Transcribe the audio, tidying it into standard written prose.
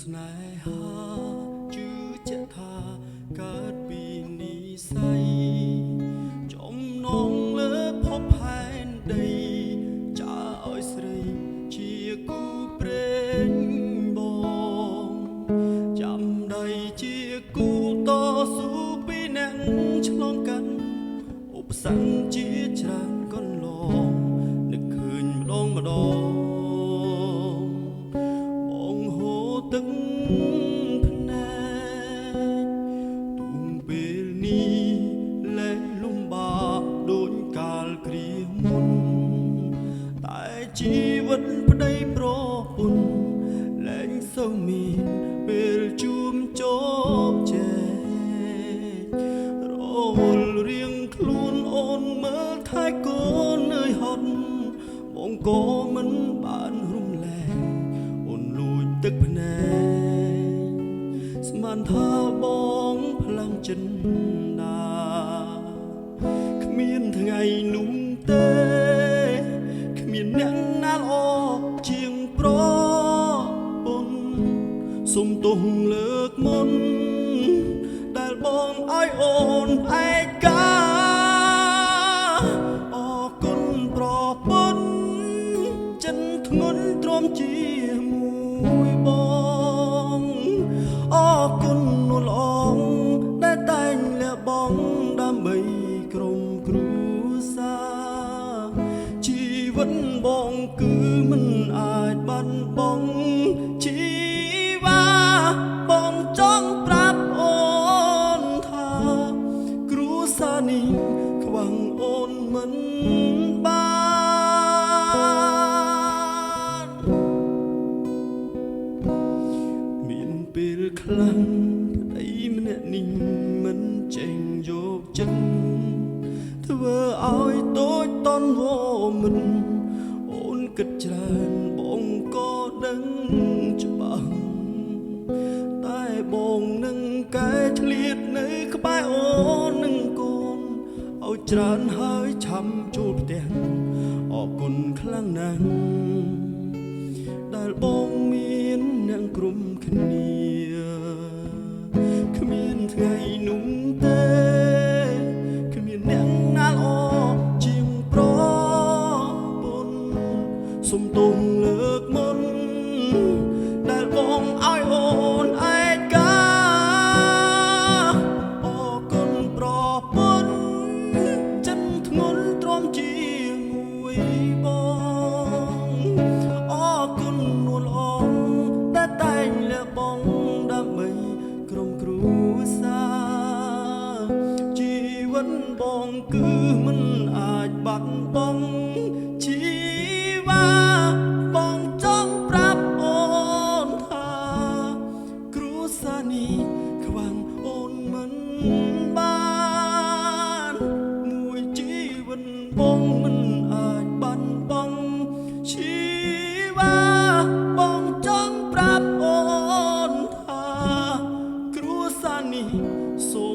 ស្នេហាជឿជាក់ថាកើតពីនិស្ស័យចំណងលើភពផែនដីចាឲ្យស្រីជាគូព្រេងបងចាំដៃជាគូតស៊ូពីអ្នកឆ្លងកាត់ឧបសគ្គជាច្រើនកន្លងនឹកឃើញម្ដងបងហូរទឹកភ្នែកទុំពេលនេះលែងលំបាកដូចកាលគ្រាមុនតែជីវិតប្តីប្រពន្ធលែងសូវមានពេលជួបជោគជ័យរវល់រៀងខ្លួនអូនមើលថែកូននៅហត់បងក៏មិនបានរំលែកអូនលួចទឹកភ្នែកស្មានថាបងផ្លាំងចិនដាគ្មានថ្ងៃនោះទេគ្មានអ្នកណាល្អជាងប្រពន្ធសុំទោសលើកមុនដែលបងឲ្យអូនឯកាអរគុណប្រពន្ធចិនធ្ងន់ទ្រាំជាមួយបងអរគុណនួនអងដែលតែងលះបង់ដើម្បីក្រុមគ្រួសារជីវិតបងគឺមិនអាចបាត់បង់ជីវ៉ាបងចង់ប្រាប់អូនថាគ្រួសារនេះខ្វះអូនមិនបានមានពេលខ្លាំងប្តីម្នាក់នេះមិនចេញយកចិត្តធ្វើឲ្យតូចតន់វមិនអូនគិតច្រើនបងក៏ដឹងច្បាស់តែបងនឹងកែឆ្លៀតនៅក្បែរអូននឹងកូនឲ្យច្រើនហើយឆាំចូលផ្ទះអរគុណខ្លាំងណាស់ដែលបងមានអ្នកក្រុមគ្នាគ្មានថ្ងៃនោះទេគ្មានអ្នកណាល្អជាងប្រពន្ធសុំទោសលើកមុនដែលបងឲ្យអូនឯកាអរគុណប្រពន្ធចិនធ្ងន់ទ្រាំជាមួយបងអរគុណនួនអងដែលតែងលះបង់ដើម្បីក្រុមគ្រួសារជីវិតបងគឺមិនអាចបាត់បង់ជីវ៉ាបងចង់ប្រាប់អូនថាគ្រួសារនេះខ្វះអូនមិនបានមួយជីវិតបងមិនអាចបាត់បង់ជីវ៉ាបងចង់ប្រាប់អូនថាគ្រួសារនេះសូម